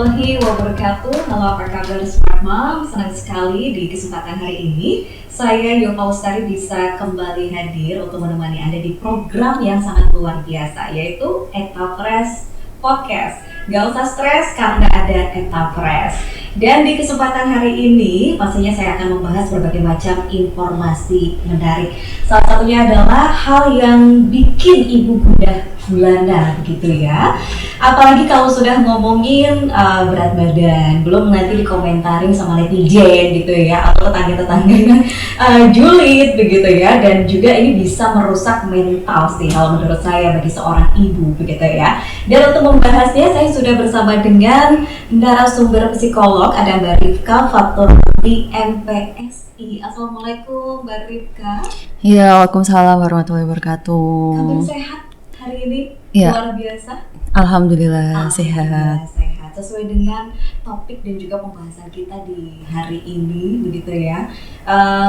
warahmatullahi wabarakatuh. Halo, apa kabar Smart Mom? Senang sekali di kesempatan hari ini saya Yova Lestari bisa kembali hadir untuk menemani Anda di program yang sangat luar biasa, yaitu Etafresh Podcast. Gak usah stres karena ada Etafresh. Dan di kesempatan hari ini pastinya saya akan membahas berbagai macam informasi menarik. Salah satunya adalah hal yang bikin ibu gundah gulana begitu ya. Apalagi kalau sudah ngomongin berat badan, belum nanti dikomentarin sama netizen gitu ya, atau tetangga-tetangganya julid begitu ya. Dan juga ini bisa merusak mental sih kalau menurut saya bagi seorang ibu begitu ya. Dan untuk membahasnya saya sudah bersama dengan narasumber psikolog, ada Mbak Rifka Fatur di MPSI. Assalamualaikum Mbak Rifka. Ya, waalaikumsalam warahmatullahi wabarakatuh. Kabar sehat hari ini? Ya. Luar biasa. Alhamdulillah sehat. Sehat. Sesuai dengan topik dan juga pembahasan kita di hari ini begitu ya.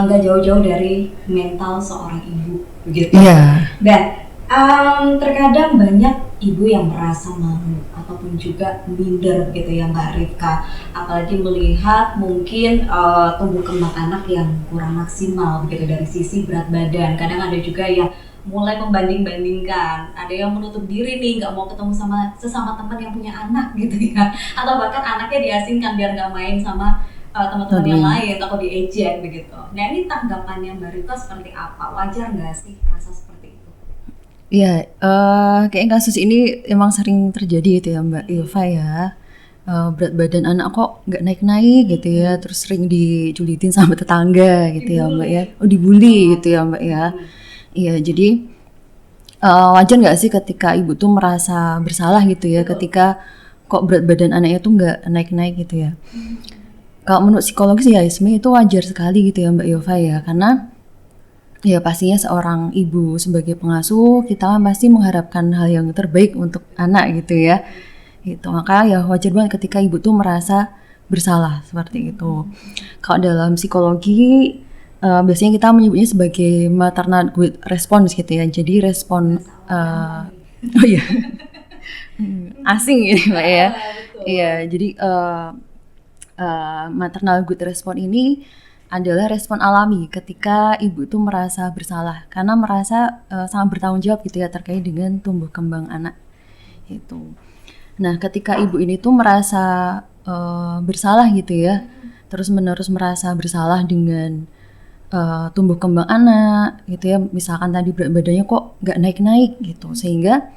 Nggak jauh-jauh dari mental seorang ibu begitu. Iya. Dan terkadang banyak ibu yang merasa malu ataupun juga minder gitu ya Mbak Rifka, apalagi melihat mungkin tumbuh kembang anak yang kurang maksimal begitu dari sisi berat badan. Kadang ada juga yang mulai membanding-bandingkan, ada yang menutup diri nih, nggak mau ketemu sama sesama teman yang punya anak gitu ya, atau bahkan anaknya diasingkan biar nggak main sama teman-teman yang lain atau diejek begitu. Nah, ini tanggapannya Mbak Rifka seperti apa? Wajar nggak sih rasa seperti itu? Iya, kayaknya kasus ini emang sering terjadi gitu ya Mbak Ilva ya. Berat badan anak kok nggak naik-naik gitu ya, terus sering dijulitin sama tetangga gitu ya Mbak ya. Dibully gitu ya Mbak ya. Iya, jadi wajar nggak sih ketika ibu tuh merasa bersalah gitu ya, ketika kok berat badan anaknya tuh nggak naik-naik gitu ya. Kalau menurut psikologis ya sebenarnya itu wajar sekali gitu ya Mbak Yova ya, karena ya pastinya seorang ibu sebagai pengasuh kita kan pasti mengharapkan hal yang terbaik untuk anak gitu ya. Itu maka ya wajar banget ketika ibu tuh merasa bersalah seperti itu. Kalau dalam psikologi biasanya kita menyebutnya sebagai maternal guilt response gitu ya. Jadi respon oh iya asing ya Mbak ya. Iya, jadi maternal guilt response ini adalah respon alami ketika ibu itu merasa bersalah karena merasa sangat bertanggung jawab gitu ya terkait dengan tumbuh kembang anak itu. Nah, ketika ibu ini tuh merasa bersalah gitu ya, terus menerus merasa bersalah dengan tumbuh kembang anak gitu ya, misalkan tadi berat badannya kok nggak naik-naik gitu, sehingga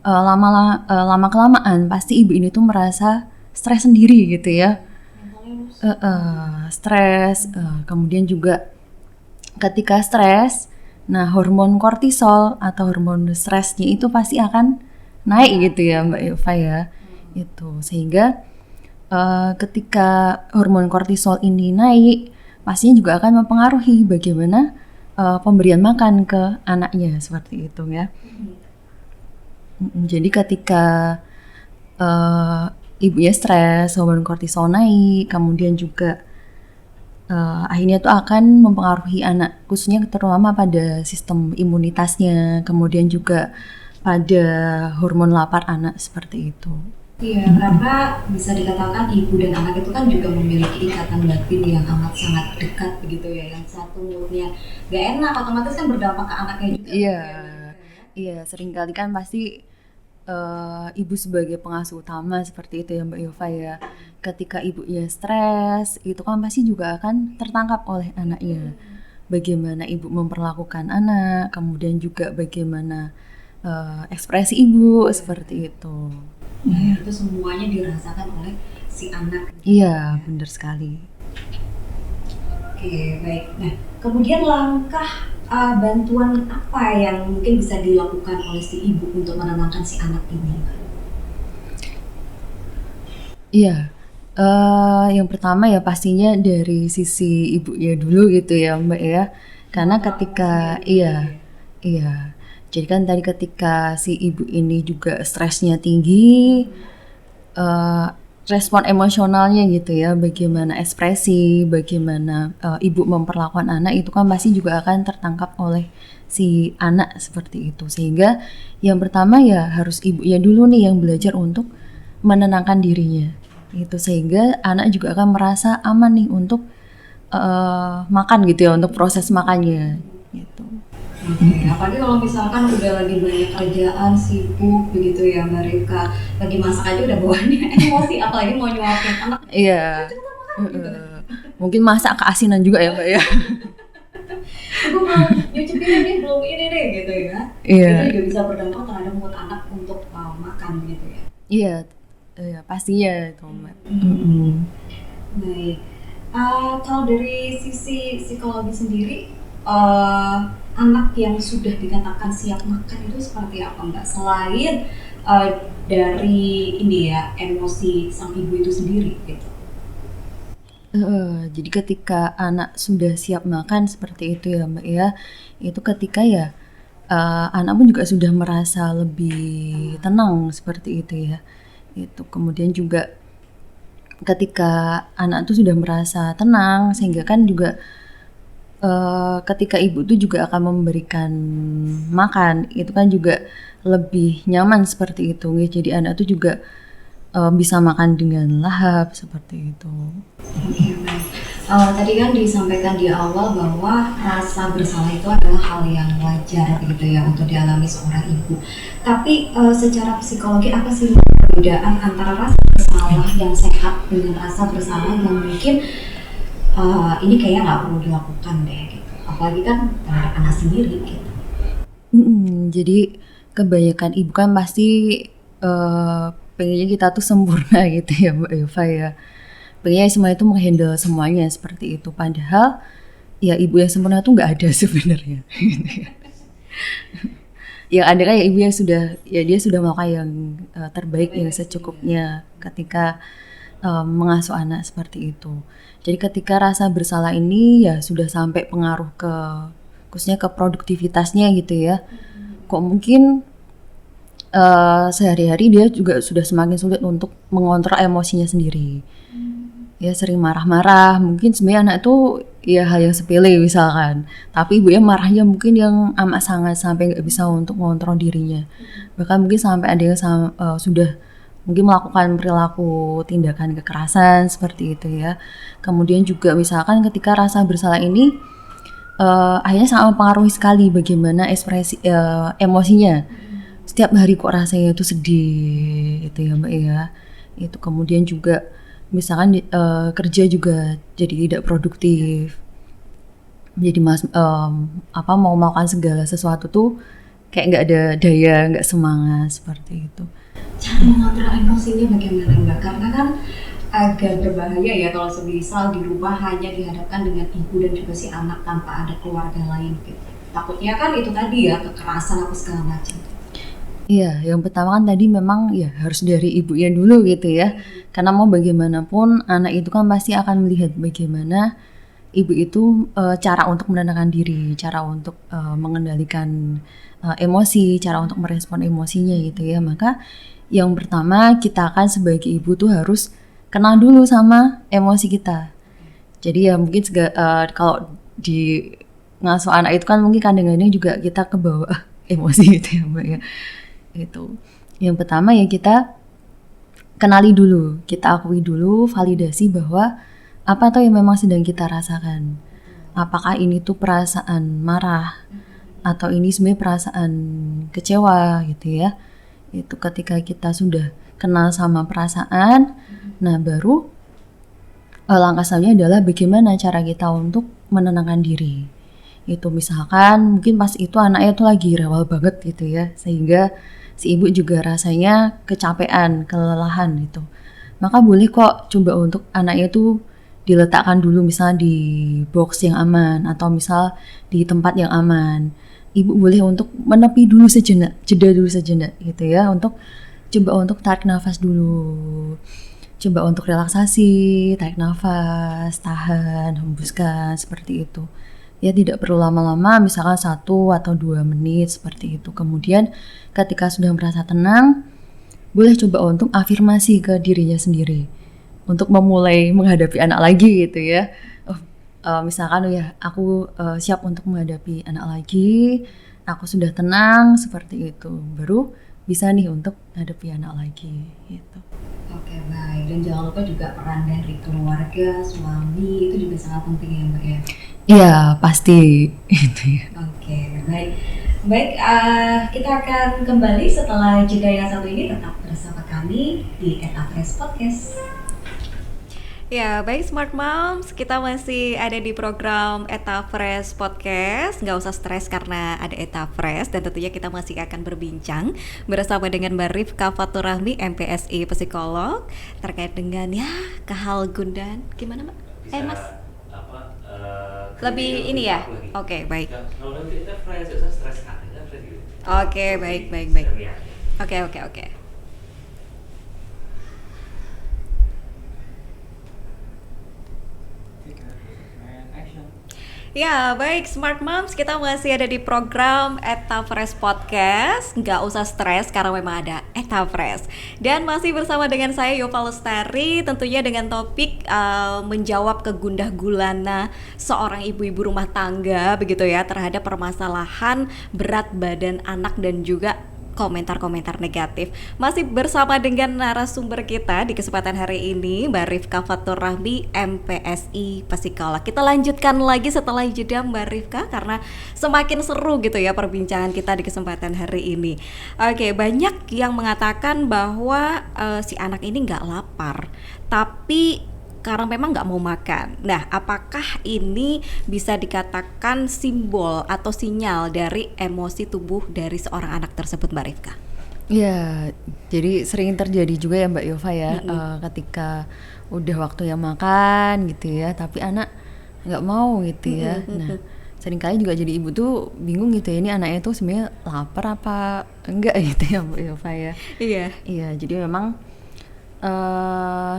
lama kelamaan pasti ibu ini tuh merasa stres sendiri gitu ya, stres, kemudian juga ketika stres, nah hormon kortisol atau hormon stresnya itu pasti akan naik gitu ya Mbak Eva ya, itu sehingga ketika hormon kortisol ini naik pastinya juga akan mempengaruhi bagaimana pemberian makan ke anaknya seperti itu ya. Jadi ketika ibunya stres, hormon kortisol naik, kemudian juga akhirnya itu akan mempengaruhi anak, khususnya terutama pada sistem imunitasnya, kemudian juga pada hormon lapar anak seperti itu. Iya, karena bisa dikatakan ibu dan anak itu kan juga memiliki ikatan batin yang amat sangat dekat begitu ya. Yang satu moodnya gak enak, otomatis kan berdampak ke anaknya juga. Iya, seringkali kan pasti ibu sebagai pengasuh utama seperti itu ya Mbak Yova ya. Ketika ibunya stres, itu kan pasti juga akan tertangkap oleh anaknya. Bagaimana ibu memperlakukan anak, kemudian juga bagaimana ekspresi ibu seperti itu. Itu semuanya dirasakan oleh si anak. Iya, benar sekali. Oke, baik. Nah, kemudian langkah bantuan apa yang mungkin bisa dilakukan oleh si ibu untuk menenangkan si anak ini? Iya, yang pertama ya pastinya dari sisi ibunya dulu gitu ya Mbak ya. Karena ketika iya. Jadi kan tadi ketika si ibu ini juga stresnya tinggi, respon emosionalnya gitu ya, bagaimana ekspresi, bagaimana ibu memperlakukan anak itu kan pasti juga akan tertangkap oleh si anak seperti itu. Sehingga yang pertama ya harus ibunya dulu nih yang belajar untuk menenangkan dirinya. Itu sehingga anak juga akan merasa aman nih untuk makan gitu ya, untuk proses makannya gitu. Oke, apalagi kalau misalkan udah lagi banyak kerjaan, sibuk begitu ya Mbak Rifka, lagi masak aja udah bawaannya emosi, apalagi mau nyuapin anak. Iya. Gitu. Mungkin masak keasinan juga ya Mbak ya. Gue mau nyuci piring nih, belum ini deh gitu ya. Iya. Itu juga bisa berdampak terhadap mood anak untuk makan gitu ya. Iya, pastinya itu Mbak. Baik. Kalau dari sisi psikologi sendiri, anak yang sudah dikatakan siap makan itu seperti apa Mbak? Selain dari ini ya, emosi sang ibu itu sendiri gitu. Jadi ketika anak sudah siap makan seperti itu ya Mbak ya, itu ketika ya anak pun juga sudah merasa lebih tenang seperti itu ya. Itu kemudian juga ketika anak tuh sudah merasa tenang sehingga kan juga ketika ibu tuh juga akan memberikan makan itu kan juga lebih nyaman seperti itu ya. Jadi anak tuh juga bisa makan dengan lahap seperti itu. Oke, baik. Tadi kan disampaikan di awal bahwa rasa bersalah itu adalah hal yang wajar gitu ya untuk dialami seorang ibu. Tapi secara psikologi apa sih perbedaan antara rasa bersalah yang sehat dengan rasa bersalah yang mungkin ini kayaknya nggak perlu dilakukan deh gitu. Apalagi kan terhadap anak sendiri gitu. Jadi kebanyakan ibu kan pasti pengennya kita tuh sempurna gitu ya Mbak Eva ya. Pengennya semua itu menghandle semuanya seperti itu. Padahal ya ibu yang sempurna tuh nggak ada sebenarnya. Yang ada kan ya ibu yang sudah ya dia sudah melakukan yang terbaik yang secukupnya ketika mengasuh anak seperti itu. Jadi ketika rasa bersalah ini ya sudah sampai pengaruh ke khususnya ke produktivitasnya gitu ya. Kok mungkin sehari-hari dia juga sudah semakin sulit untuk mengontrol emosinya sendiri. Ya sering marah-marah, mungkin sebenarnya anak itu ya hal yang sepele misalkan, tapi ibunya marahnya mungkin yang amat sangat sampai nggak bisa untuk mengontrol dirinya. Bahkan mungkin sampai ada yang sudah mungkin melakukan perilaku tindakan kekerasan seperti itu ya. Kemudian juga misalkan ketika rasa bersalah ini akhirnya sangat mempengaruhi sekali bagaimana ekspresi emosinya. Setiap hari kok rasanya itu sedih itu ya Mbak ya. Itu kemudian juga misalkan kerja juga jadi tidak produktif. Jadi mau melakukan segala sesuatu tuh kayak nggak ada daya, nggak semangat seperti itu. Cara mengontrol emosinya bagaimana Mbak? Karena kan agak berbahaya ya kalau semisal di rumah hanya dihadapkan dengan ibu dan juga si anak tanpa ada keluarga lain gitu. Takutnya kan itu tadi ya, kekerasan apa segala macam. Iya, yang pertama kan tadi memang ya harus dari ibunya dulu gitu ya. Karena mau bagaimanapun anak itu kan pasti akan melihat bagaimana ibu itu cara untuk menenangkan diri, cara untuk mengendalikan emosi, cara untuk merespon emosinya gitu ya. Maka yang pertama kita akan sebagai ibu tuh harus kenal dulu sama emosi kita. Jadi ya mungkin kalau di ngasuh anak itu kan mungkin kadang-kadang juga kita kebawa emosi gitu ya Mbak ya. Itu yang pertama ya kita kenali dulu, kita akui dulu, validasi bahwa apa tuh yang memang sedang kita rasakan. Apakah ini tuh perasaan marah atau ini sebenarnya perasaan kecewa gitu ya. Itu ketika kita sudah kenal sama perasaan, nah baru langkah selanjutnya adalah bagaimana cara kita untuk menenangkan diri. Itu misalkan mungkin pas itu anaknya tuh lagi rewel banget gitu ya, sehingga si ibu juga rasanya kecapean, kelelahan gitu. Maka boleh kok coba untuk anaknya tuh diletakkan dulu misalnya di box yang aman atau misal di tempat yang aman. Ibu boleh untuk menepi dulu sejenak, jeda dulu sejenak gitu ya, untuk coba untuk tarik nafas dulu. Coba untuk relaksasi, tarik nafas, tahan, hembuskan seperti itu. Ya tidak perlu lama-lama, misalkan 1 atau 2 menit seperti itu. Kemudian ketika sudah merasa tenang, boleh coba untuk afirmasi ke dirinya sendiri untuk memulai menghadapi anak lagi gitu ya. Misalkan ya aku siap untuk menghadapi anak lagi, aku sudah tenang seperti itu, baru bisa nih untuk menghadapi anak lagi gitu. Oke, baik. dan jangan lupa juga peran dari keluarga, suami itu juga sangat penting ya Mbak ya. Iya, pasti itu ya. Oke, baik. Baik, kita akan kembali setelah jeda yang satu ini, tetap bersama kami di Etafresh Podcast. Ya, baik Smart Moms, kita masih ada di program Etafresh Podcast. Nggak usah stres karena ada Etafresh, dan tentunya kita masih akan berbincang bersama dengan Mbak Rifka Fatur Rahmi, MPSI Psikolog, terkait dengan ya kehal gundan. Gimana Mbak? Mas? Lebih ini ya? Oke, baik. Kalau nanti Etafresh, saya stres kan, Etafresh gitu. Oke, baik. Oke. Ya, baik Smart Moms, kita masih ada di program Etafresh Podcast. Nggak usah stres karena memang ada Etafresh. Dan masih bersama dengan saya Yova Lestari, tentunya dengan topik menjawab kegundah gulana seorang ibu-ibu rumah tangga begitu ya, terhadap permasalahan berat badan anak dan juga komentar-komentar negatif. Masih bersama dengan narasumber kita di kesempatan hari ini, Mbak Rifka Fatur Rahmi, MPSI Psikolog. Kita lanjutkan lagi setelah jeda Mbak Rifka, karena semakin seru gitu ya perbincangan kita di kesempatan hari ini. Oke, banyak yang mengatakan bahwa si anak ini nggak lapar, tapi karena memang nggak mau makan. Nah, apakah ini bisa dikatakan simbol atau sinyal dari emosi tubuh dari seorang anak tersebut, Mbak Rifka? Ya, jadi sering terjadi juga ya Mbak Yova ya, ketika udah waktunya makan gitu ya, tapi anak nggak mau gitu ya. Nah, seringkali juga jadi ibu tuh bingung gitu ya, ini anaknya tuh sebenarnya lapar apa enggak gitu ya Mbak Yova ya. Iya, jadi memang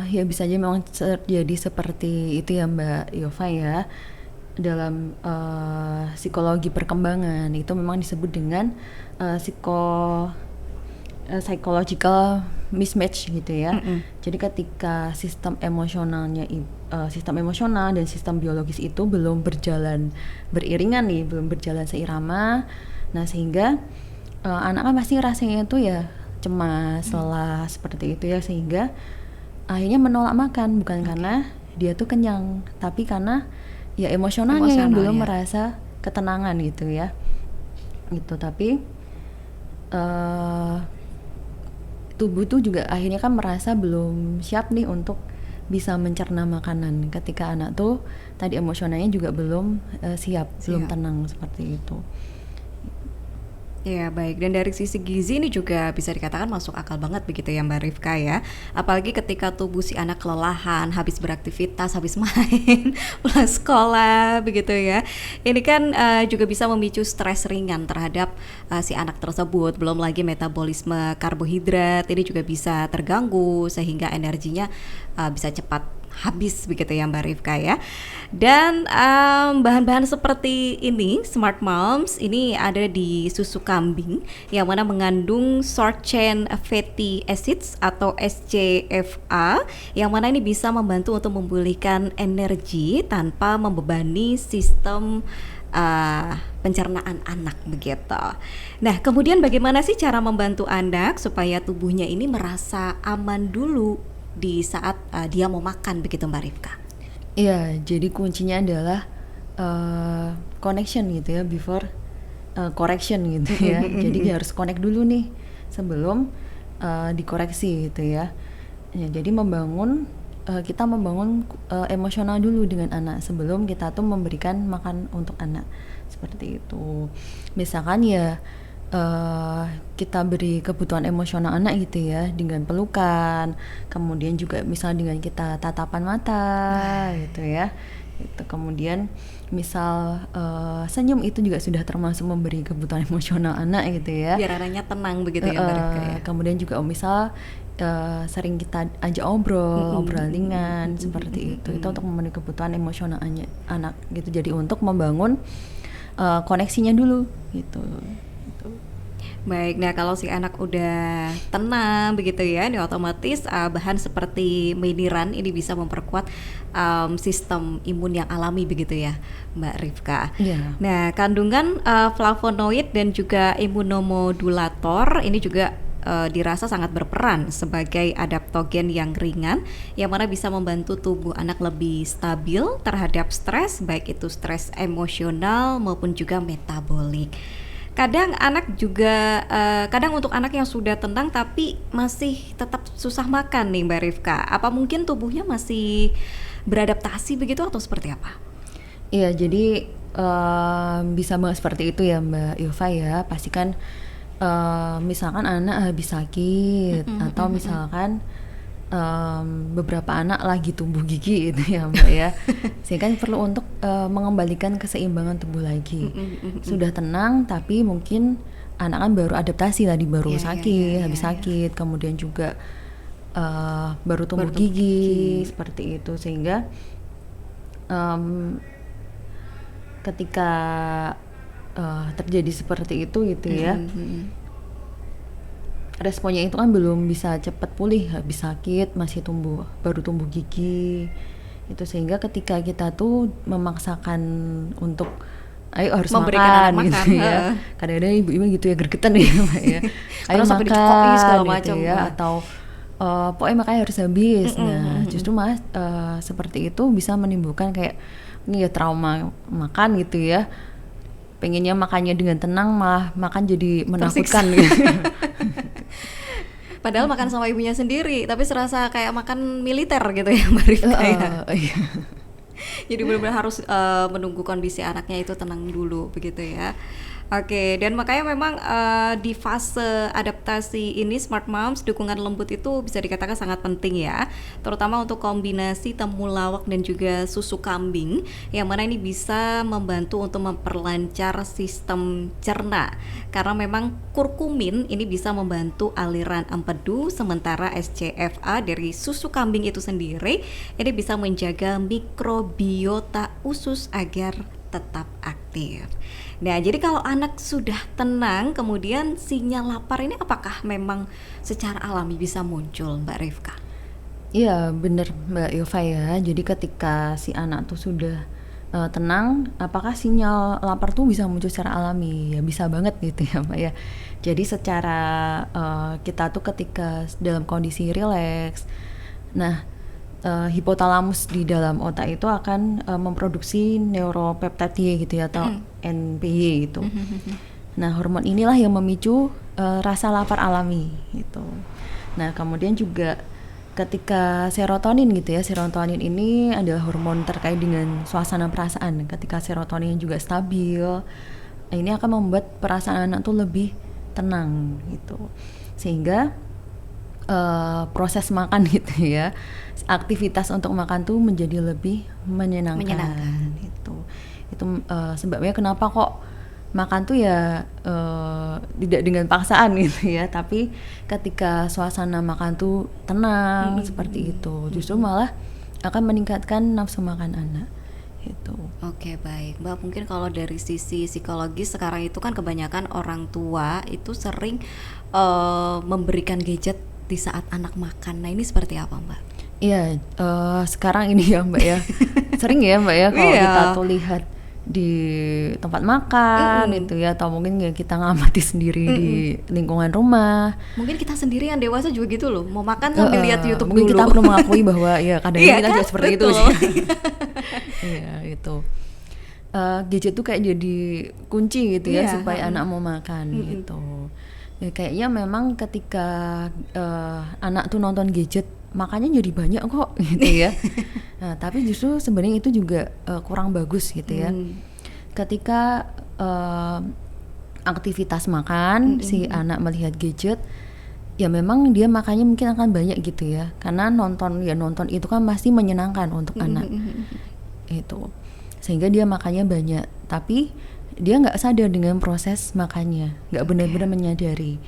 ya bisa aja memang terjadi seperti itu ya Mbak Yova ya. Dalam psikologi perkembangan itu memang disebut dengan psychological mismatch gitu ya. Jadi ketika sistem emosional dan sistem biologis itu belum berjalan beriringan nih, belum berjalan seirama. Nah, sehingga anak kan pasti rasanya itu ya cemas, lelah seperti itu ya, sehingga akhirnya menolak makan, bukan karena dia tuh kenyang, tapi karena ya emosionalnya yang belum merasa ketenangan gitu ya. Gitu, tapi tubuh tuh juga akhirnya kan merasa belum siap nih untuk bisa mencerna makanan ketika anak tuh tadi emosionalnya juga belum siap, belum tenang seperti itu. Ya, baik. Dan dari sisi gizi ini juga bisa dikatakan masuk akal banget begitu ya Mbak Rifka ya. Apalagi ketika tubuh si anak kelelahan, habis beraktivitas, habis main, pulang sekolah begitu ya. Ini kan juga bisa memicu stres ringan terhadap si anak tersebut. Belum lagi metabolisme karbohidrat ini juga bisa terganggu sehingga energinya bisa cepat habis begitu ya Mbak Rifka ya. Dan bahan-bahan seperti ini Smart Moms ini ada di susu kambing yang mana mengandung short chain fatty acids atau SCFA, yang mana ini bisa membantu untuk memulihkan energi tanpa membebani sistem pencernaan anak begitu. Nah, kemudian bagaimana sih cara membantu anak supaya tubuhnya ini merasa aman dulu di saat dia mau makan begitu Mbak Rifka? Iya, jadi kuncinya adalah connection gitu ya, before correction gitu ya. Jadi harus connect dulu nih sebelum dikoreksi gitu ya. Ya, jadi kita membangun emosional dulu dengan anak sebelum kita tuh memberikan makan untuk anak, seperti itu. Misalkan ya kita beri kebutuhan emosional anak gitu ya, dengan pelukan, kemudian juga misal dengan kita tatapan mata gitu ya, gitu. Kemudian misal senyum itu juga sudah termasuk memberi kebutuhan emosional anak gitu ya, biar anaknya tenang begitu ya Mbak Rifka ya. Kemudian juga misal sering kita ajak obrolan ringan seperti itu untuk memenuhi kebutuhan emosional anak gitu. Jadi untuk membangun koneksinya dulu gitu. Baik, nah kalau si anak udah tenang begitu ya, ini otomatis bahan seperti meniran ini bisa memperkuat sistem imun yang alami begitu ya Mbak Rifka. Yeah. Nah, kandungan flavonoid dan juga imunomodulator ini juga dirasa sangat berperan sebagai adaptogen yang ringan yang mana bisa membantu tubuh anak lebih stabil terhadap stres, baik itu stres emosional maupun juga metabolik. Kadang untuk anak yang sudah tenang tapi masih tetap susah makan nih Mbak Rifka, apa mungkin tubuhnya masih beradaptasi begitu atau seperti apa? Iya, jadi bisa banget seperti itu ya Mbak Ilva ya. Pastikan misalkan anak habis sakit atau misalkan beberapa anak lagi tumbuh gigi itu ya Mbak ya, sehingga perlu untuk mengembalikan keseimbangan tubuh lagi. Sudah tenang tapi mungkin anak kan baru adaptasi tadi, baru sakit, habis sakit, kemudian juga baru tumbuh gigi seperti itu, sehingga ketika terjadi seperti itu gitu ya, responnya itu kan belum bisa cepat pulih, habis sakit masih baru tumbuh gigi itu, sehingga ketika kita tuh memaksakan untuk ayo harus memberikan makan gitu ya, kadang-kadang ibu-ibu gitu ya, gregetan ya Mbak ya, ayo makan segala macam gitu ya, atau pokoknya makanya harus habis. Nah justru seperti itu bisa menimbulkan kayak ini ya trauma makan gitu ya, pengennya makannya dengan tenang malah makan jadi menakutkan gitu. Padahal makan sama ibunya sendiri tapi serasa kayak makan militer gitu ya Mbak Rifka ya. Iya. Jadi benar-benar harus menunggu kondisi anaknya itu tenang dulu begitu ya. Oke, dan makanya memang di fase adaptasi ini Smart Moms, dukungan lembut itu bisa dikatakan sangat penting ya, terutama untuk kombinasi temulawak dan juga susu kambing, yang mana ini bisa membantu untuk memperlancar sistem cerna, karena memang kurkumin ini bisa membantu aliran empedu, sementara SCFA dari susu kambing itu sendiri ini bisa menjaga mikrobiota usus agar tetap aktif. Nah, jadi kalau anak sudah tenang, kemudian sinyal lapar ini apakah memang secara alami bisa muncul, Mbak Rifka? Iya, bener Mbak Ilva ya. Jadi ketika si anak tuh sudah tenang, apakah sinyal lapar tuh bisa muncul secara alami? Ya bisa banget gitu ya Mbak ya. Jadi secara kita tuh ketika dalam kondisi rileks, nah hipotalamus di dalam otak itu akan memproduksi neuropeptide gitu ya, atau NPY gitu. Nah, hormon inilah yang memicu rasa lapar alami gitu. Nah, kemudian juga ketika serotonin gitu ya, serotonin ini adalah hormon terkait dengan suasana perasaan. Ketika serotonin juga stabil, ini akan membuat perasaan anak tuh lebih tenang gitu. Sehingga proses makan gitu ya, aktivitas untuk makan tuh menjadi lebih menyenangkan. Itu sebabnya kenapa kok makan tuh ya tidak dengan paksaan gitu ya, tapi ketika suasana makan tuh tenang seperti itu, justru malah akan meningkatkan nafsu makan anak gitu. Oke, baik Mbak, mungkin kalau dari sisi psikologis sekarang itu kan kebanyakan orang tua itu sering memberikan gadget di saat anak makan. Nah, ini seperti apa Mbak? Iya, sekarang ini ya Mbak ya, sering ya Mbak ya kalau kita tuh lihat di tempat makan itu ya, atau mungkin ya kita ngamati sendiri di lingkungan rumah. Mungkin kita sendiri yang dewasa juga gitu loh, mau makan sambil lihat YouTube mungkin dulu. Kita perlu mengakui bahwa ya kadang-kadang kita juga seperti itu sih. Iya itu. Gadget tuh kayak jadi kunci gitu ya, supaya anak mau makan gitu. Ya, kayaknya memang ketika anak tuh nonton gadget, makanya jadi banyak kok gitu ya. Nah, tapi justru sebenarnya itu juga kurang bagus gitu ya. Ketika aktivitas makan si anak melihat gadget, ya memang dia makannya mungkin akan banyak gitu ya. Karena nonton itu kan pasti menyenangkan untuk anak. Itu. Sehingga dia makannya banyak, tapi dia nggak sadar dengan proses makannya, nggak benar-benar menyadari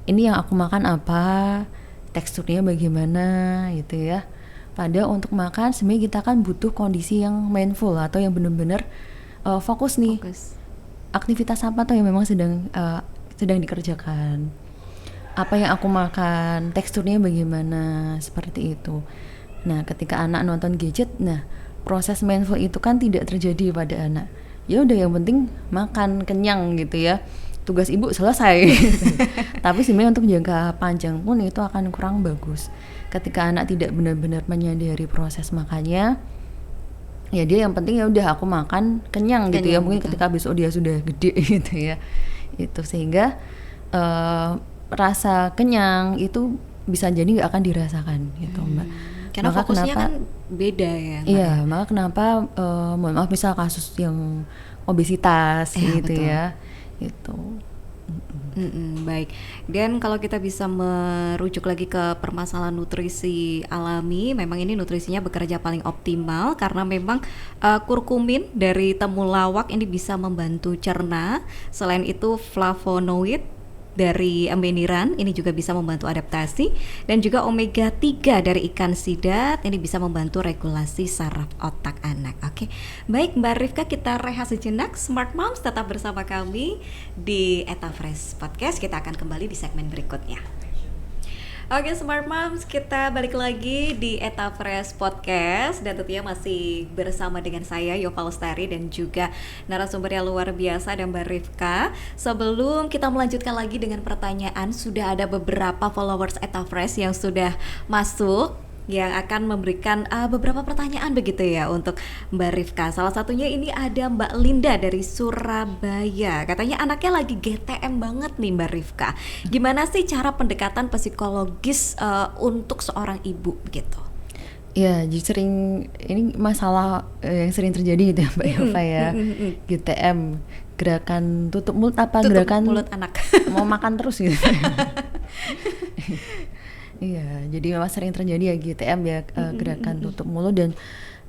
ini yang aku makan apa, teksturnya bagaimana gitu ya. Padahal untuk makan sebenarnya kita kan butuh kondisi yang mindful atau yang benar-benar fokus nih. Aktivitas apa tuh yang memang sedang dikerjakan, apa yang aku makan, teksturnya bagaimana, seperti itu. Nah, ketika anak nonton gadget, nah proses mindful itu kan tidak terjadi pada anak. Ya udah, yang penting makan kenyang gitu ya. tugas ibu selesai. Tapi sebenarnya untuk jangka panjang pun itu akan kurang bagus. Ketika anak tidak benar-benar menyadari proses makannya, ya dia yang penting ya udah aku makan kenyang gitu ya. Mungkin ketika besok dia sudah gede gitu ya. Itu sehingga rasa kenyang itu bisa jadi nggak akan dirasakan gitu Mbak. Karena maka fokusnya kenapa, kan beda ya. Iya, maka kenapa mohon maaf misal kasus yang obesitas gitu betul. ya. Itu. Baik. Dan kalau kita bisa merujuk lagi ke permasalahan nutrisi alami, memang ini nutrisinya bekerja paling optimal karena memang kurkumin dari temulawak ini bisa membantu cerna. Selain itu flavonoid dari ameniran ini juga bisa membantu adaptasi, dan juga omega 3 dari ikan sidat ini bisa membantu regulasi saraf otak anak. Oke. Baik Mbak Rifka, kita rehat sejenak. Smart Moms tetap bersama kami di Eta Fresh Podcast. Kita akan kembali di segmen berikutnya. Oke Smart Moms, kita balik lagi di Eta Fresh Podcast dan tentunya masih bersama dengan saya Yova Lestari dan juga narasumber yang luar biasa dan Mbak Rifka. Sebelum kita melanjutkan lagi dengan pertanyaan, sudah ada beberapa followers Eta Fresh yang sudah masuk yang akan memberikan beberapa pertanyaan begitu ya untuk Mbak Rifka. Salah satunya ini ada Mbak Linda dari Surabaya. Katanya anaknya lagi GTM banget nih Mbak Rifka. Gimana sih cara pendekatan psikologis untuk seorang ibu begitu? Ya, jadi sering ini masalah yang sering terjadi gitu ya Mbak Yova ya. GTM, gerakan tutup mulut apa tutup gerakan mulut anak mau makan terus gitu. Iya, jadi memang sering terjadi ya GTM ya, gerakan tutup mulut, dan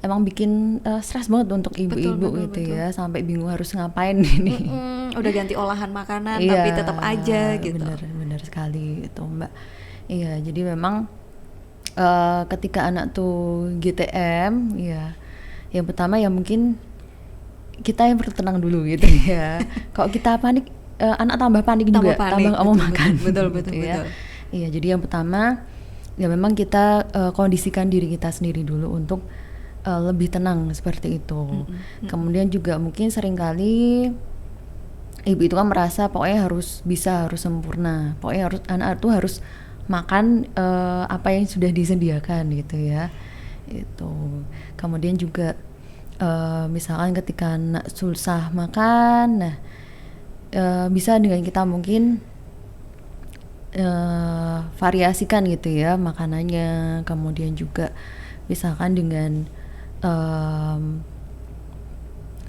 emang bikin stres banget untuk ibu-ibu gitu ya, sampai bingung harus ngapain ini. Udah ganti olahan makanan Iya, tapi tetap aja gitu. Bener sekali itu Mbak. Iya, jadi memang ketika anak tuh GTM, ya yang pertama ya mungkin kita yang perlu tenang dulu gitu ya. Kalau kita panik, anak tambah panik juga, tambah nggak mau makan. Betul. Ya. Iya, jadi yang pertama ya memang kita kondisikan diri kita sendiri dulu untuk lebih tenang seperti itu. Kemudian juga mungkin seringkali ibu itu kan merasa pokoknya harus sempurna, pokoknya anak itu harus makan apa yang sudah disediakan gitu ya. Itu. Kemudian juga misalkan ketika anak susah makan, nah bisa dengan kita mungkin variasikan gitu ya makanannya. Kemudian juga misalkan dengan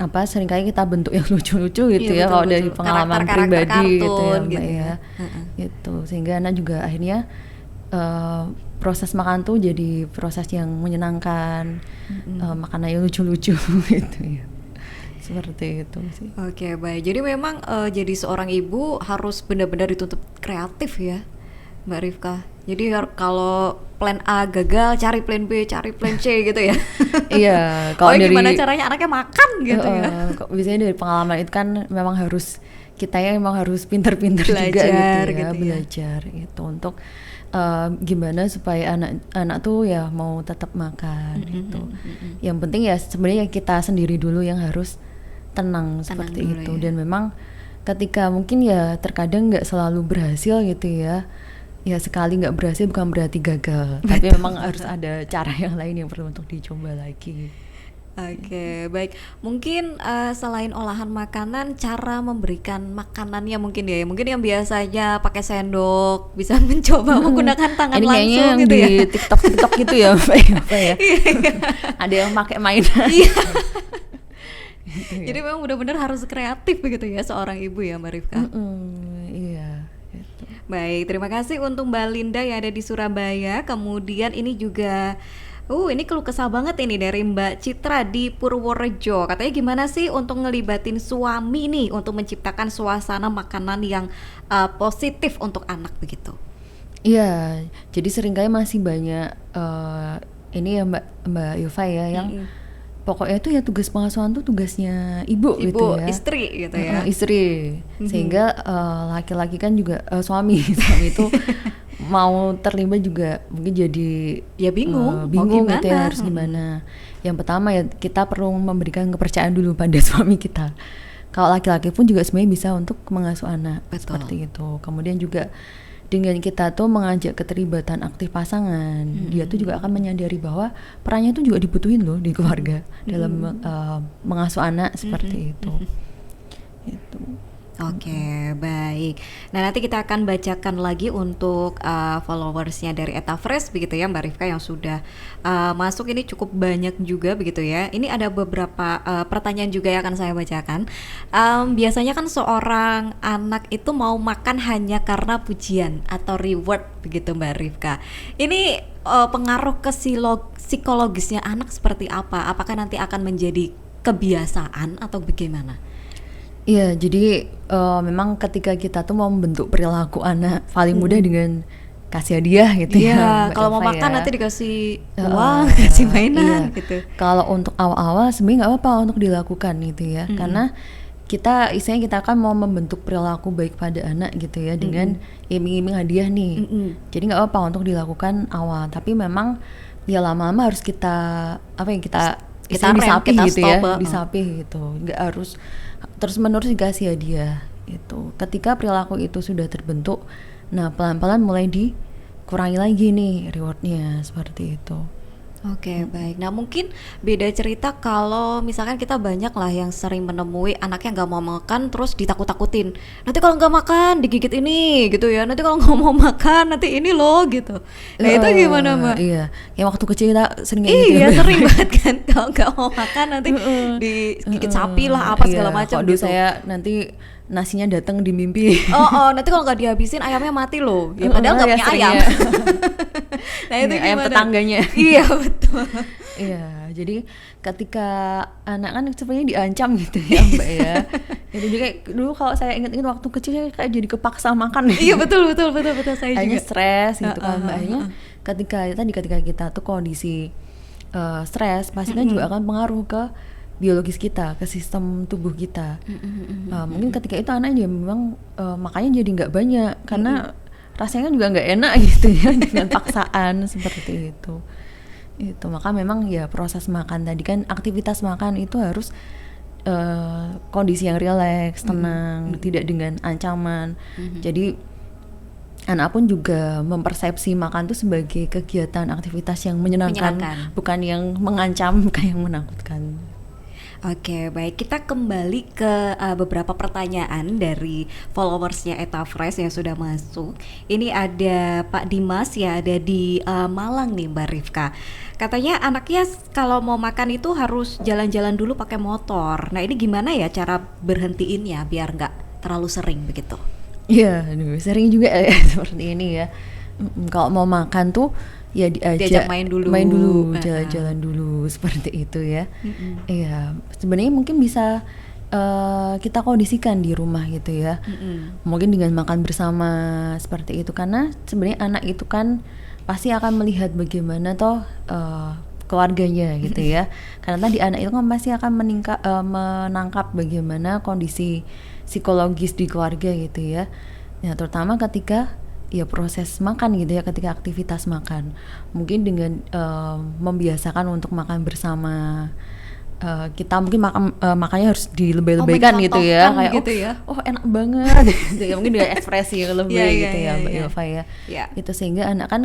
seringkali kita bentuk yang lucu-lucu gitu ya, kalau dari pengalaman pribadi gitu ya Mbak ya. Gitu, sehingga anak juga akhirnya proses makan tuh jadi proses yang menyenangkan, makanan yang lucu-lucu gitu ya. Seperti itu sih. Oke, baik. Jadi memang jadi seorang ibu harus benar-benar dituntut kreatif ya, Mbak Rifka. Jadi kalau plan A gagal, cari plan B, cari plan C gitu ya. Iya. Kalau gimana caranya anaknya makan gitu ya. Biasanya dari pengalaman itu kan memang harus pintar-pintar juga gitu ya, belajar gitu untuk gimana supaya anak tuh ya mau tetap makan gitu. Yang penting ya sebenarnya kita sendiri dulu yang harus tenang seperti itu ya. Dan memang ketika mungkin ya terkadang nggak selalu berhasil gitu ya sekali nggak berhasil bukan berarti gagal. Tapi memang harus ada cara yang lain yang perlu untuk dicoba lagi. Oke, baik. Mungkin selain olahan makanan, cara memberikan makanannya mungkin mungkin yang biasanya pakai sendok bisa mencoba menggunakan tangan ini langsung gitu ya. Di TikTok gitu ya Mbak ya. Ada yang pakai mainan. Jadi memang benar-benar harus kreatif begitu ya seorang ibu ya Mbak Rifka. Iya. Gitu. Baik, terima kasih untuk Mbak Linda yang ada di Surabaya. Kemudian ini juga ini keluh kesah banget ini dari Mbak Citra di Purworejo. Katanya gimana sih untuk ngelibatin suami nih untuk menciptakan suasana makanan yang positif untuk anak begitu? Iya, jadi seringkali masih banyak ini ya Mbak Yova ya yang pokoknya tuh ya tugas pengasuhan tuh tugasnya ibu gitu ya. Istri gitu ya. Istri. Sehingga laki-laki kan juga suami itu mau terlibat juga mungkin jadi bingung gitu ya, harus gimana. Yang pertama ya kita perlu memberikan kepercayaan dulu pada suami kita Kalau laki-laki pun juga sebenarnya bisa untuk mengasuh anak. Betul. Seperti itu. Kemudian juga dengan kita tuh mengajak keterlibatan aktif pasangan, dia tuh juga akan menyadari bahwa perannya tuh juga dibutuhin loh di keluarga dalam mengasuh anak seperti itu. Itu. Oke, baik. Nah, nanti kita akan bacakan lagi untuk followersnya dari Eta Fresh begitu ya, Mbak Rifka, yang sudah masuk ini cukup banyak juga begitu ya. Ini ada beberapa pertanyaan juga yang akan saya bacakan. Biasanya kan seorang anak itu mau makan hanya karena pujian atau reward begitu, Mbak Rifka. Ini pengaruh ke psikologisnya anak seperti apa? Apakah nanti akan menjadi kebiasaan atau bagaimana? Iya, jadi memang ketika kita tuh mau membentuk perilaku anak paling mudah dengan kasih hadiah gitu ya. Iya, kalau mau Eva makan ya. nanti dikasih uang, kasih mainan iya. gitu. Kalau untuk awal-awal sebenarnya nggak apa-apa untuk dilakukan gitu ya, karena kita istilahnya kita kan mau membentuk perilaku baik pada anak gitu ya dengan iming-iming hadiah nih. Jadi nggak apa-apa untuk dilakukan awal, tapi memang ya lama-lama harus kita Kita istilahnya rem, disapih kita gitu stop, ya, disapih gitu, nggak harus terus-menerus dikasih hadiah itu. Ketika perilaku itu sudah terbentuk, nah pelan-pelan mulai dikurangi lagi nih rewardnya seperti itu. Oke, baik. Nah, mungkin beda cerita kalau misalkan kita banyak lah yang sering menemui anaknya nggak mau makan terus ditakut-takutin. Nanti kalau nggak makan digigit ini gitu ya. Nanti kalau nggak mau makan nanti ini loh gitu. Nah, itu gimana, Mbak? Iya, yang waktu kecil kita sering kayak gitu. Iya, sering banget kan kalau nggak mau makan nanti digigit sapi lah apa segala macam Kok gitu. saya nanti nasinya datang di mimpi. Nanti kalau nggak dihabisin ayamnya mati loh. Ya padahal nggak Ya, punya seringnya. ayam. Nah, itu Ayam gimana? tetangganya. Iya, betul. Iya, jadi ketika anak kan sebenarnya diancam gitu ya Mbak ya. Itu juga kayak dulu kalau saya ingat-ingat waktu kecil saya kayak jadi kepaksa makan. Iya, betul saya Akhirnya juga. stres gitu kan Mbak. Akhirnya ketika kita tuh kondisi stres pasti kan juga akan pengaruh ke biologis kita, ke sistem tubuh kita. Mungkin ketika itu anak ya memang makanya jadi nggak banyak karena rasanya kan juga nggak enak gitu ya dengan paksaan seperti itu. Itu maka memang ya proses makan tadi kan, aktivitas makan itu harus kondisi yang rileks, tenang, tidak dengan ancaman. Jadi anak pun juga mempersepsi makan itu sebagai kegiatan aktivitas yang menyenangkan. Bukan yang mengancam, bukan yang menakutkan. Oke, baik. Kita kembali ke beberapa pertanyaan dari followersnya Eta Fresh yang sudah masuk. Ini ada Pak Dimas ya, ada di Malang nih, Mbak Rifka. Katanya anaknya kalau mau makan itu harus jalan-jalan dulu pakai motor. Nah, ini gimana ya cara berhentiinnya biar nggak terlalu sering begitu? Iya, sering juga ya seperti ini ya. Kalau mau makan tuh ya diajak main dulu, jalan-jalan dulu seperti itu ya. Iya, sebenarnya mungkin bisa kita kondisikan di rumah gitu ya. Mungkin dengan makan bersama seperti itu, karena sebenarnya anak itu kan pasti akan melihat bagaimana toh keluarganya gitu ya. Karena tadi anak itu kan pasti akan menangkap bagaimana kondisi psikologis di keluarga gitu ya. Nah, terutama ketika ya proses makan gitu ya, ketika aktivitas makan. Mungkin dengan membiasakan untuk makan bersama, kita mungkin makannya harus dilebay-lebaykan gitu ya, kayak gitu ya. oh enak banget gitu ya, mungkin dengan ekspresi yang lebih gitu ya Mbak Ilva ya. Itu sehingga anak kan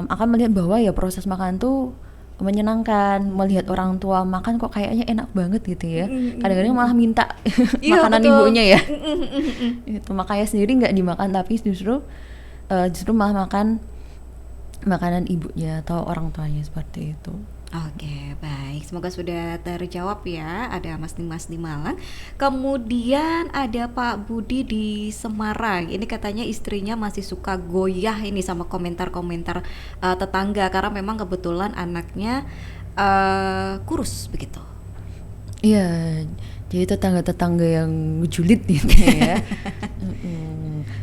akan melihat bahwa ya proses makan tuh menyenangkan, melihat orang tua makan kok kayaknya enak banget gitu ya. Kadang-kadang malah minta makanan ibunya ya. Itu makanya sendiri nggak dimakan, tapi justru malah makan makanan ibunya atau orang tuanya seperti itu. Oke, baik. Semoga sudah terjawab ya. Ada Mas Dimas di Malang. Kemudian ada Pak Budi di Semarang. Ini katanya istrinya masih suka goyah ini sama komentar-komentar tetangga karena memang kebetulan anaknya kurus begitu. Iya, jadi tetangga-tetangga yang julid gitu ya.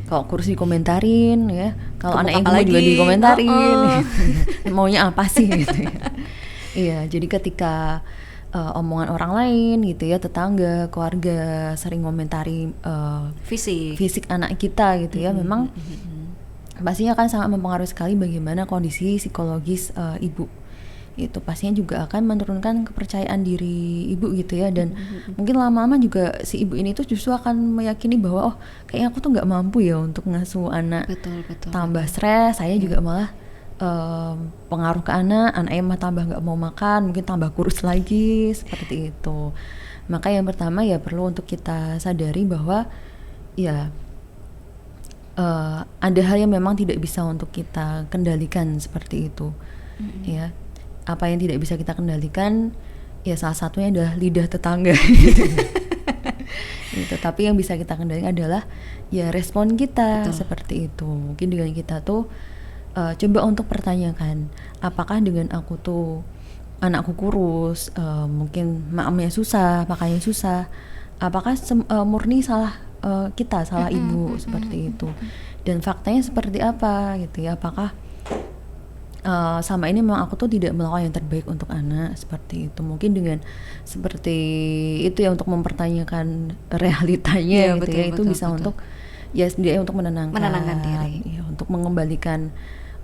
Kalau kurus dikomentarin ya, kalau anak yang gemuk juga dikomentarin. Maunya apa sih gitu ya. Iya, jadi ketika omongan orang lain gitu ya, tetangga, keluarga sering komentari fisik anak kita gitu ya, memang pastinya akan sangat mempengaruhi sekali bagaimana kondisi psikologis ibu itu pastinya juga akan menurunkan kepercayaan diri ibu gitu ya, dan mungkin lama-lama juga si ibu ini tuh justru akan meyakini bahwa oh kayaknya aku tuh nggak mampu ya untuk ngasuh anak, Betul. tambah stres, saya juga malah pengaruh ke anaknya mah tambah nggak mau makan, mungkin tambah kurus lagi seperti itu. Maka yang pertama ya perlu untuk kita sadari bahwa ya ada hal yang memang tidak bisa untuk kita kendalikan seperti itu, ya. Apa yang tidak bisa kita kendalikan ya salah satunya adalah lidah tetangga gitu. Gitu. Tapi yang bisa kita kendalikan adalah ya respon kita. Betul. Seperti itu. Mungkin dengan kita tuh coba untuk pertanyakan, apakah dengan aku tuh anakku kurus, mungkin maamnya susah, makannya susah, apakah murni salah kita, salah ibu, seperti itu. Dan faktanya seperti apa gitu ya, apakah sama ini memang aku tuh tidak melakukan yang terbaik untuk anak, seperti itu. Mungkin dengan seperti itu ya, untuk mempertanyakan realitanya gitu ya, itu bisa untuk ya sendiri untuk menenangkan diri ya, untuk mengembalikan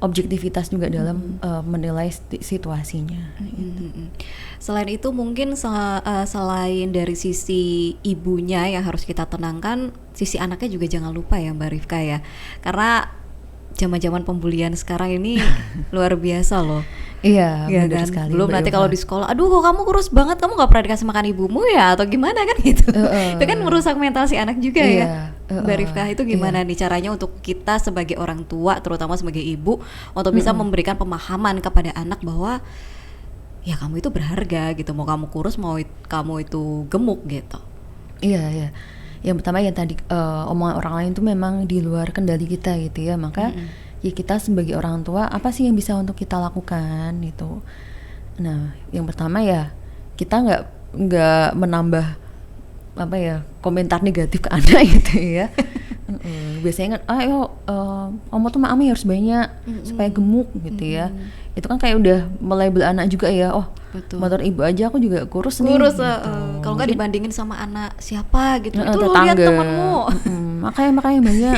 objektivitas juga dalam menilai situasinya. Gitu. Selain itu mungkin selain dari sisi ibunya yang harus kita tenangkan, sisi anaknya juga jangan lupa ya Mbak Rifka ya, karena zaman-zaman pembulian sekarang ini luar biasa loh. Iya, benar kan? sekali. Belum nanti kalau di sekolah, aduh kok kamu kurus banget, kamu gak pernah dikasih makan ibumu ya, atau gimana kan gitu. Itu kan merusak mental si anak juga ya. Mbak Rifka, itu gimana nih caranya untuk kita sebagai orang tua, terutama sebagai ibu, untuk bisa memberikan pemahaman kepada anak bahwa ya kamu itu berharga gitu, mau kamu kurus, mau kamu itu gemuk gitu. Iya. Yang pertama yang tadi omongan orang lain itu memang di luar kendali kita gitu ya, maka ya kita sebagai orang tua apa sih yang bisa untuk kita lakukan gitu. Nah yang pertama ya kita nggak menambah apa ya komentar negatif ke anak gitu ya. Biasanya kan ayo omo tuh maami harus banyak supaya gemuk gitu ya. Itu kan kayak udah melabel anak juga ya, oh motor ibu aja aku juga kurus nih gitu. Kalau nggak dibandingin sama anak siapa gitu, itu lo lihat temenmu makanya banyak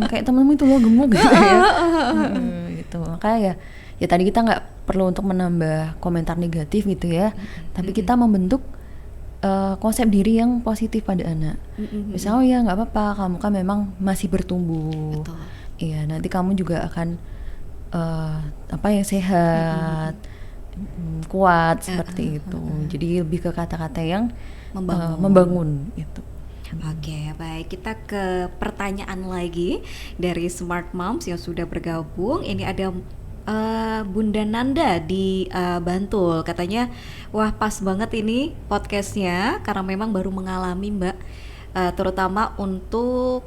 kayak temenmu itu lo gemuk gitu ya. Gitu. Makanya ya tadi kita nggak perlu untuk menambah komentar negatif gitu ya, tapi kita membentuk konsep diri yang positif pada anak. Misalnya oh ya nggak apa-apa, kamu kan memang masih bertumbuh. Iya, nanti kamu juga akan yang sehat, kuat seperti itu. Jadi lebih ke kata-kata yang membangun itu. Oke, baik. Kita ke pertanyaan lagi dari Smart Moms yang sudah bergabung. Ini ada Bunda Nanda di Bantul. Katanya, wah pas banget ini podcastnya karena memang baru mengalami Mbak, terutama untuk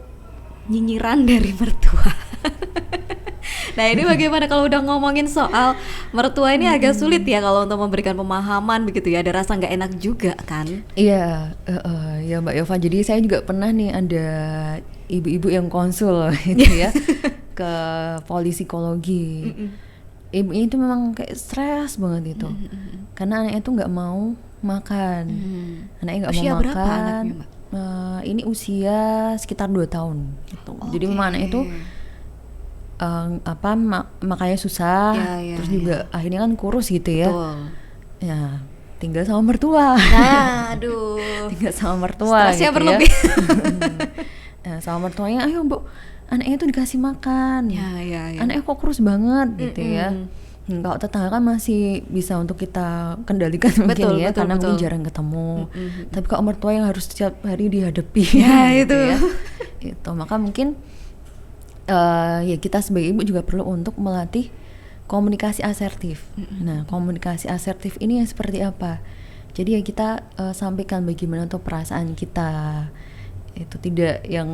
nyinyiran dari mertua. Nah ini bagaimana kalau udah ngomongin soal mertua ini agak sulit ya kalau untuk memberikan pemahaman begitu ya, ada rasa nggak enak juga kan? Iya, ya Mbak Yova. Jadi saya juga pernah nih ada ibu-ibu yang konsul gitu ya ke polipsikologi. Ibunya itu memang kayak stres banget itu, karena anaknya itu nggak mau makan. Anaknya nggak mau berapa makan. Anaknya, Mbak? Ini usia sekitar 2 tahun gitu. Jadi memang anaknya itu makanya susah, terus juga akhirnya kan kurus gitu ya. Ya tinggal sama mertua. Tinggal sama mertua. Stresnya gitu berlebih. Nah, sama mertuanya, ayo Bu, anaknya tuh dikasih makan. Ya. Anaknya kok kurus banget gitu ya. Kalau tetangga kan masih bisa untuk kita kendalikan mungkin ya, karena mungkin jarang ketemu. Tapi kalau mertua yang harus setiap hari dihadapi, gitu ya. Itu maka mungkin ya kita sebagai ibu juga perlu untuk melatih komunikasi asertif. Nah, komunikasi asertif ini yang seperti apa? Jadi ya kita sampaikan bagaimana tuh perasaan kita. Itu tidak yang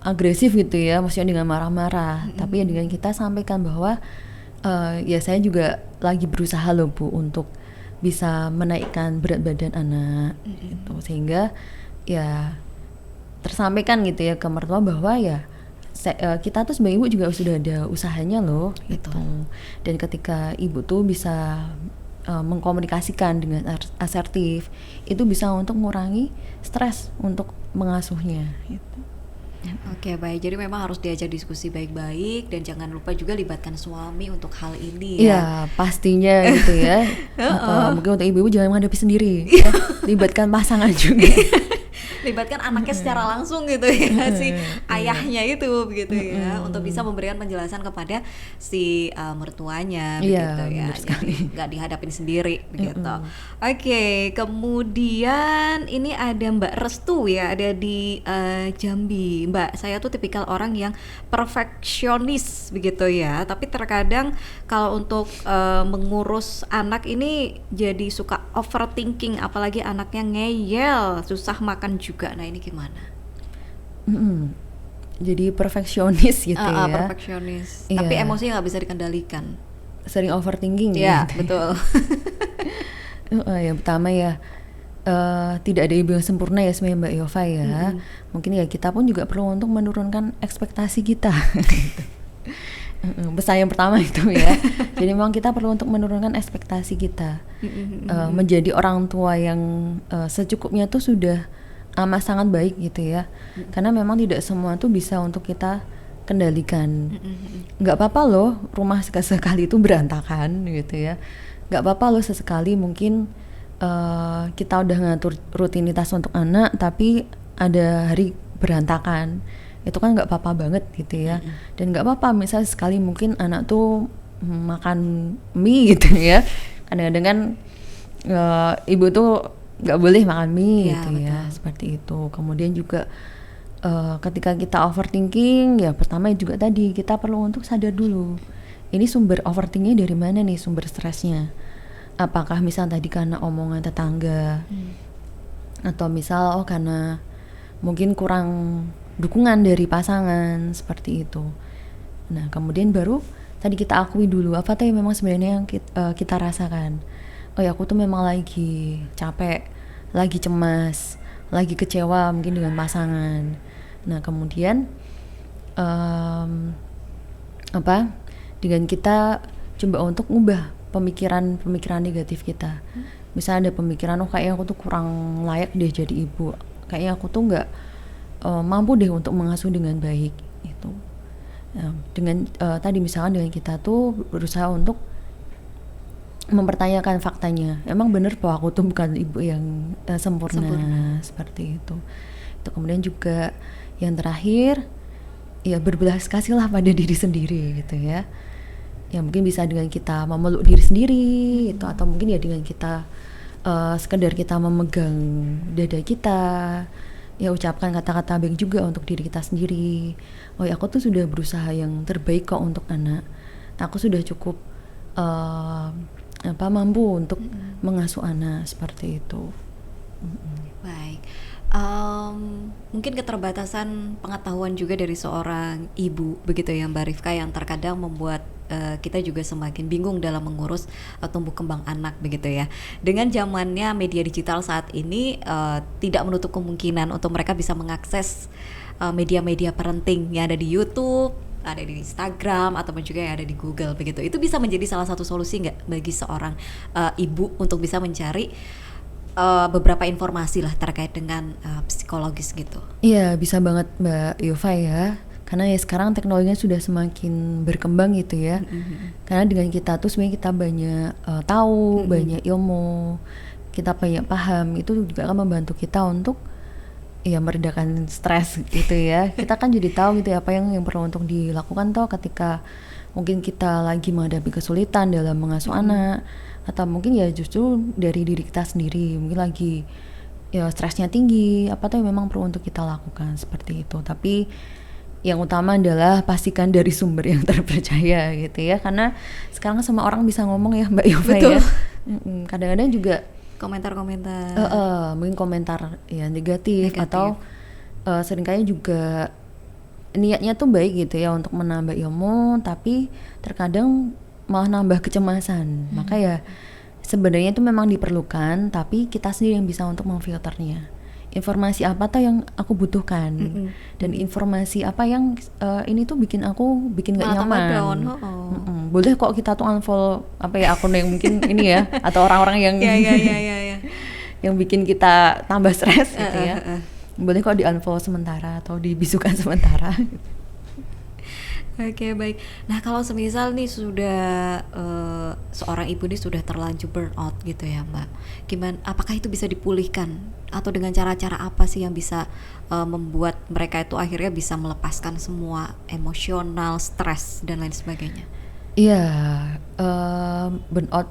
agresif gitu ya, maksudnya dengan marah-marah, tapi ya dengan kita sampaikan bahwa ya saya juga lagi berusaha loh Bu untuk bisa menaikkan berat badan anak gitu, sehingga ya tersampaikan gitu ya ke mertua bahwa ya kita tuh sebagai ibu juga sudah ada usahanya loh gitu. Dan ketika ibu tuh bisa mengkomunikasikan dengan asertif, itu bisa untuk mengurangi stres untuk mengasuhnya gitu. Oke, baik. Jadi memang harus diajak diskusi baik-baik dan jangan lupa juga libatkan suami untuk hal ini ya. Iya, pastinya gitu ya. Mungkin untuk ibu-ibu jangan menghadapi sendiri, ya. Libatkan pasangan juga. Libatkan anaknya secara langsung gitu ya, si ayahnya itu begitu ya, untuk bisa memberikan penjelasan kepada si mertuanya begitu Iya, ya. benar sekali. Jadi nggak dihadapin sendiri begitu. Oke, kemudian ini ada Mbak Restu ya, ada di Jambi. Mbak, saya tuh tipikal orang yang perfeksionis begitu ya, tapi terkadang kalau untuk mengurus anak ini jadi suka overthinking, apalagi anaknya ngeyel, susah makan juga. Nah, ini gimana? Jadi perfeksionis gitu ya. Perfeksionis. Iya. Tapi emosinya nggak bisa dikendalikan. Sering overthinking Iya, gitu. betul. Yang pertama ya, tidak ada ibu yang sempurna ya sebenarnya Mbak Yova ya. Mungkin ya kita pun juga perlu untuk menurunkan ekspektasi kita. Pesan yang pertama itu ya. Jadi memang kita perlu untuk menurunkan ekspektasi kita. Menjadi orang tua yang secukupnya tuh sudah amat sangat baik gitu ya. Karena memang tidak semua tuh bisa untuk kita kendalikan. Nggak apa-apa loh rumah sekali itu berantakan gitu ya. Nggak apa-apa loh sesekali mungkin kita udah ngatur rutinitas untuk anak tapi ada hari berantakan. Itu kan nggak apa-apa banget gitu ya. Dan nggak apa-apa misalnya sekali mungkin anak tuh makan mie gitu ya. Kadang-kadang kan ibu tuh nggak boleh makan mie Ya, gitu betul. ya, seperti itu. Kemudian juga ketika kita overthinking ya pertama juga tadi kita perlu untuk sadar dulu ini sumber overthinkingnya dari mana nih, sumber stresnya. Apakah misal tadi karena omongan tetangga atau misal karena mungkin kurang dukungan dari pasangan seperti itu. Nah kemudian baru tadi kita akui dulu apa tuh yang memang sebenarnya yang kita rasakan. Oh ya aku tuh memang lagi capek, lagi cemas, lagi kecewa mungkin dengan pasangan. Nah kemudian dengan kita coba untuk ngubah pemikiran negatif kita. Misalnya ada pemikiran kayaknya aku tuh kurang layak deh jadi ibu, kayaknya aku tuh nggak mampu deh untuk mengasuh dengan baik itu. Nah, dengan tadi misalnya dengan kita tuh berusaha untuk mempertanyakan faktanya, emang bener bahwa aku tuh bukan ibu yang sempurna seperti itu. Itu kemudian juga yang terakhir ya berbelas kasihlah pada diri sendiri gitu ya. Ya mungkin bisa dengan kita memeluk diri sendiri itu, atau mungkin ya dengan kita sekedar kita memegang dada kita, ya ucapkan kata-kata baik juga untuk diri kita sendiri. Oh ya aku tuh sudah berusaha yang terbaik kok untuk anak. Aku sudah cukup mampu untuk mengasuh anak seperti itu. Baik. Mungkin keterbatasan pengetahuan juga dari seorang ibu begitu ya Mbak Rifka, yang terkadang membuat kita juga semakin bingung dalam mengurus tumbuh kembang anak begitu ya. Dengan zamannya media digital saat ini tidak menutup kemungkinan untuk mereka bisa mengakses media-media parenting yang ada di YouTube, ada di Instagram, ataupun juga yang ada di Google begitu. Itu bisa menjadi salah satu solusi nggak bagi seorang ibu untuk bisa mencari beberapa informasi lah terkait dengan psikologis gitu? Iya, bisa banget Mbak Yova ya. Karena ya sekarang teknologinya sudah semakin berkembang gitu ya. Karena dengan kita tuh sebenarnya kita banyak tahu, banyak ilmu, kita banyak paham, itu juga akan membantu kita untuk ya meredakan stres gitu ya. Kita kan jadi tahu gitu ya apa yang perlu untuk dilakukan toh ketika mungkin kita lagi menghadapi kesulitan dalam mengasuh anak, atau mungkin ya justru dari diri kita sendiri mungkin lagi ya stresnya tinggi, apa tuh yang memang perlu untuk kita lakukan seperti itu. Tapi yang utama adalah pastikan dari sumber yang terpercaya gitu ya, karena sekarang semua orang bisa ngomong ya Mbak Yova ya. Kadang-kadang juga komentar-komentar mungkin komentar ya negatif. Atau seringkali juga niatnya tuh baik gitu ya untuk menambah ilmu, tapi terkadang malah nambah kecemasan. Maka ya sebenarnya itu memang diperlukan, tapi kita sendiri yang bisa untuk memfilternya. Informasi apa tuh yang aku butuhkan, dan informasi apa yang ini tuh bikin gak nyaman. Boleh kok kita tuh unfollow akun yang mungkin ini ya, atau orang-orang yang yang bikin kita tambah stres gitu ya. boleh kok di unfollow sementara atau dibisukan sementara. Oke, baik. Nah, kalau semisal nih sudah seorang ibu nih sudah terlanjur burnout gitu ya, Mbak. Gimana? Apakah itu bisa dipulihkan atau dengan cara-cara apa sih yang bisa membuat mereka itu akhirnya bisa melepaskan semua emosional, stres dan lain sebagainya? Iya, burnout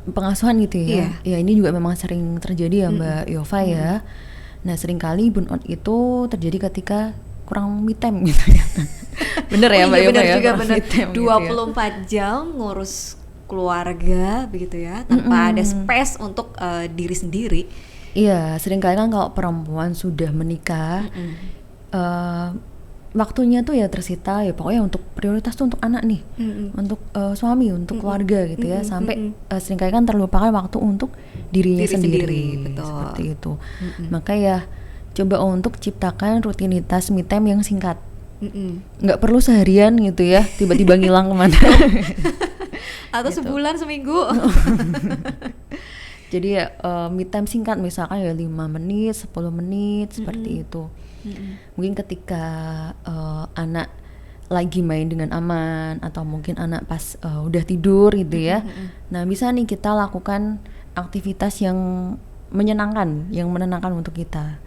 pengasuhan gitu ya. Iya. Ya ini juga memang sering terjadi ya Mbak Yova ya. Nah seringkali burnout itu terjadi ketika kurang me time gitu ya. Bener ya Mbak Yova bener ya? juga, Kurang bener. me time gitu ya. 24 jam ngurus keluarga begitu ya, tanpa ada space untuk diri sendiri. Iya, seringkali kan kalau perempuan sudah menikah, waktunya tuh ya tersita ya pokoknya untuk prioritas tuh untuk anak nih, untuk suami, untuk keluarga gitu ya, sampai seringkali kan terlupakan waktu untuk dirinya Diri sendiri, sendiri, betul. seperti itu. Maka ya coba untuk ciptakan rutinitas me time yang singkat, nggak perlu seharian gitu ya, tiba-tiba ngilang kemana. Atau sebulan, seminggu. Jadi ya me time singkat misalkan ya 5 menit, 10 menit seperti itu. Mungkin ketika anak lagi main dengan aman atau mungkin anak pas udah tidur gitu ya. Nah, bisa nih kita lakukan aktivitas yang menyenangkan, yang menenangkan untuk kita.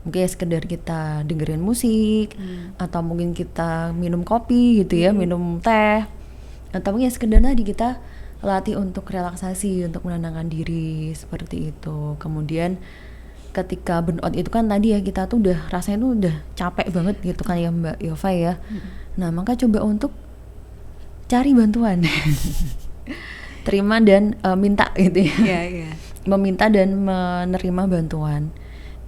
Mungkin ya sekedar kita dengerin musik atau mungkin kita minum kopi gitu ya, minum teh. Atau mungkin ya sekedar tadi kita latih untuk relaksasi, untuk menenangkan diri seperti itu. Kemudian ketika burnout itu kan tadi ya kita tuh udah rasanya tuh udah capek banget gitu kan ya Mbak Yova ya. Nah maka coba untuk cari bantuan, terima dan minta gitu ya. Meminta dan menerima bantuan.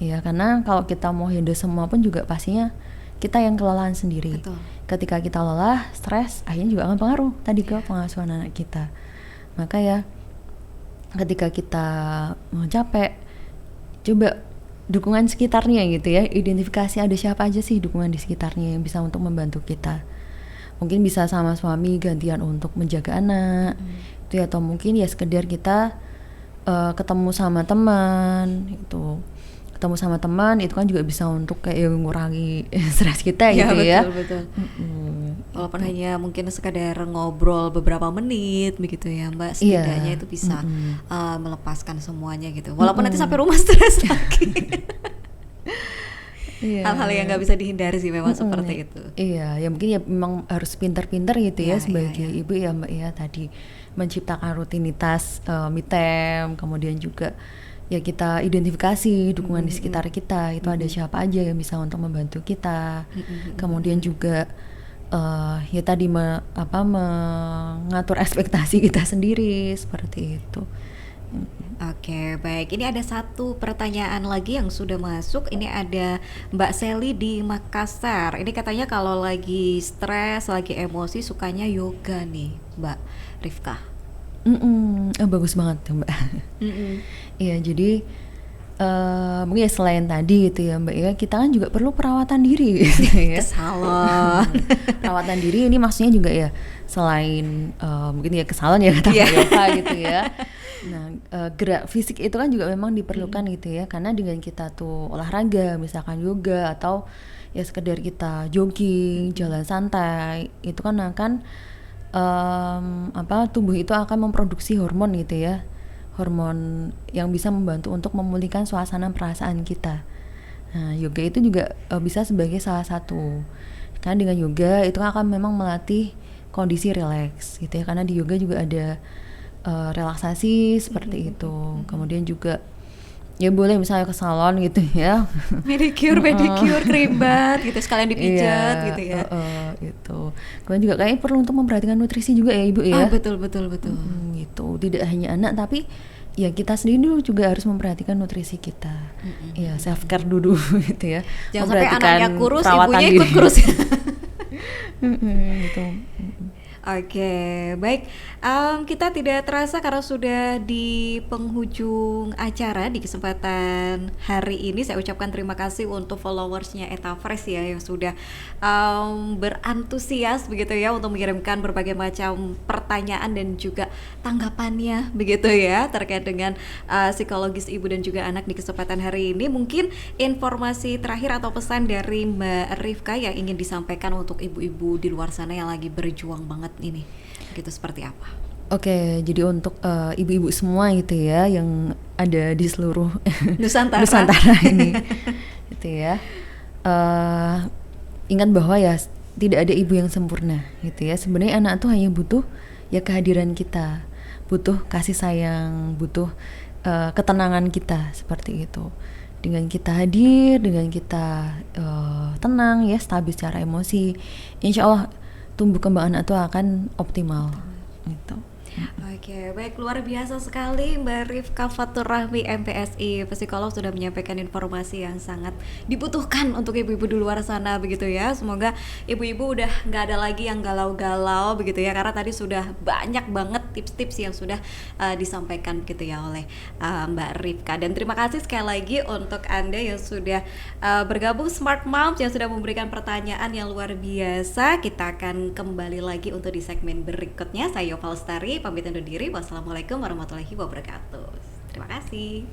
Ya karena kalau kita mau handle semua pun juga pastinya kita yang kelelahan sendiri. Betul. Ketika kita lelah, stres, akhirnya juga akan pengaruh tadi ke pengasuhan anak kita. Maka ya ketika kita mau capek, coba dukungan sekitarnya gitu ya, identifikasi ada siapa aja sih dukungan di sekitarnya yang bisa untuk membantu kita. Mungkin bisa sama suami gantian untuk menjaga anak, itu ya, atau mungkin ya sekedar kita ketemu sama teman itu. Ketemu sama teman itu kan juga bisa untuk kayak ngurangi stres kita gitu ya. Betul. Walaupun hanya mungkin sekadar ngobrol beberapa menit begitu ya Mbak, setidaknya itu bisa melepaskan semuanya gitu. Walaupun nanti sampai rumah stres lagi. Hal-hal yang nggak bisa dihindari sih memang seperti itu. Iya, ya mungkin ya memang harus pintar-pintar gitu ya sebagai ibu ya Mbak ya, tadi menciptakan rutinitas me time, kemudian juga ya kita identifikasi dukungan di sekitar kita itu ada siapa aja yang bisa untuk membantu kita. Kemudian juga ya tadi mengatur ekspektasi kita sendiri seperti itu. Oke, baik. Ini ada satu pertanyaan lagi yang sudah masuk. Ini ada Mbak Sally di Makassar. Ini katanya kalau lagi stres, lagi emosi sukanya yoga nih, Mbak Rifka. Bagus banget tuh Mbak. Iya, jadi mungkin ya selain tadi gitu ya Mbak ya, kita kan juga perlu perawatan diri gitu ya. Kesalon. Perawatan diri ini maksudnya juga ya selain mungkin ya kesalon ya kata Mbak Yova gitu ya. Nah gerak fisik itu kan juga memang diperlukan gitu ya, karena dengan kita tuh olahraga misalkan yoga atau ya sekedar kita jogging, jalan santai, itu kan akan tubuh itu akan memproduksi hormon gitu ya, hormon yang bisa membantu untuk memulihkan suasana perasaan kita. Nah yoga itu juga bisa sebagai salah satu, karena dengan yoga itu akan memang melatih kondisi rileks gitu ya, karena di yoga juga ada relaksasi seperti itu. Kemudian juga ya boleh misalnya ke salon gitu ya, pedicure, keribat gitu, sekalian dipijat gitu ya. Gitu. Kemudian juga kayaknya perlu untuk memperhatikan nutrisi juga ya Ibu ya. Betul. Gitu. Tidak hanya anak tapi ya kita sendiri dulu juga harus memperhatikan nutrisi kita. Ya self care dulu gitu ya. Jangan sampai anaknya kurus, ibunya ikut kurus. Gitu. Oke, baik. Kita tidak terasa karena sudah di penghujung acara di kesempatan hari ini. Saya ucapkan terima kasih untuk followersnya Etafresh ya yang sudah berantusias begitu ya untuk mengirimkan berbagai macam pertanyaan dan juga tanggapannya begitu ya terkait dengan psikologis ibu dan juga anak di kesempatan hari ini. Mungkin informasi terakhir atau pesan dari Mbak Rifka yang ingin disampaikan untuk ibu-ibu di luar sana yang lagi berjuang banget ini, gitu seperti apa? Oke, jadi untuk ibu-ibu semua gitu ya yang ada di seluruh Nusantara. ini, gitu ya. Ingat bahwa ya tidak ada ibu yang sempurna, gitu ya. Sebenarnya anak tuh hanya butuh ya kehadiran kita, butuh kasih sayang, butuh ketenangan kita seperti itu. Dengan kita hadir, dengan kita tenang ya, stabil secara emosi, insya Allah tumbuh kembang anak itu akan optimal gitu. Oke, baik, luar biasa sekali Mbak Rifka Fatur Rahmi MPSI psikolog sudah menyampaikan informasi yang sangat dibutuhkan untuk ibu-ibu di luar sana begitu ya. Semoga ibu-ibu udah nggak ada lagi yang galau-galau begitu ya, karena tadi sudah banyak banget tips-tips yang sudah disampaikan gitu ya oleh Mbak Rifka. Dan terima kasih sekali lagi untuk Anda yang sudah bergabung Smart Moms, yang sudah memberikan pertanyaan yang luar biasa. Kita akan kembali lagi untuk di segmen berikutnya. Saya Yova Lestari pamit undur diri. Wassalamualaikum warahmatullahi wabarakatuh. Terima kasih.